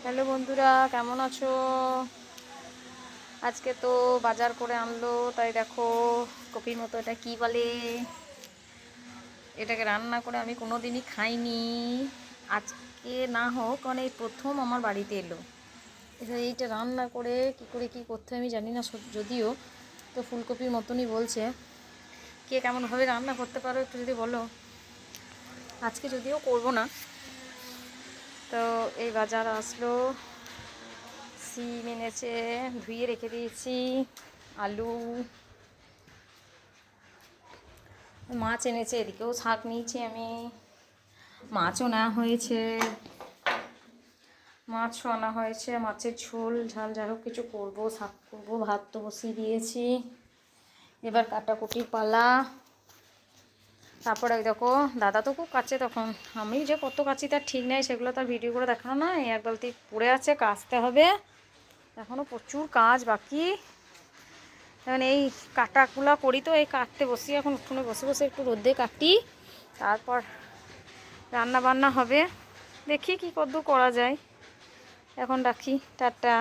Hello বন্ধুরা, কেমন আছো? আজকে তো বাজার করে আনলো, তাই দেখো কপির মতো। এটা কি বলে, এটাকে রান্না করে আমি কোনো দিনই খাইনি। আজকে না হোক, মানে এই প্রথম আমার বাড়িতে এলো। এইটা রান্না করে কি করতে হয় আমি জানি না, যদিও তো ফুলকপির মতনই বলছে। কে কেমনভাবে রান্না করতে পারো একটু যদি বলো। আজকে যদিও করব না। তো এই বাজার আসলো, সিম এনেছে, ধুয়ে রেখে দিয়েছি, আলু, মাছ এনেছে, এদিকেও শাক নিয়েছি আমি, মাছও নেওয়া হয়েছে, মাছও আনা হয়েছে, মাছের ঝোল ঝাল যাই হোক কিছু করবো, শাক করবো, ভাত তো বসিয়ে দিয়েছি, এবার কাটাকুটির পালা। তারপরে ওই দেখো দাদা তো খুব কাছে, তখন আমি যে কত কাছি তার ঠিক নেই, সেগুলো তার ভিডিও করে দেখানো না। এক বালতি পড়ে আছে, কাচতে হবে, এখনও প্রচুর কাজ বাকি। এখন এই কাটাকুলা করি, তো এই কাটতে বসি, এখন উঠোনে বসে বসে একটু রোদে কাটি, তারপর রান্না বান্না হবে। দেখি কি কদ্দূর করা যায়। এখন রাখি, টাটা।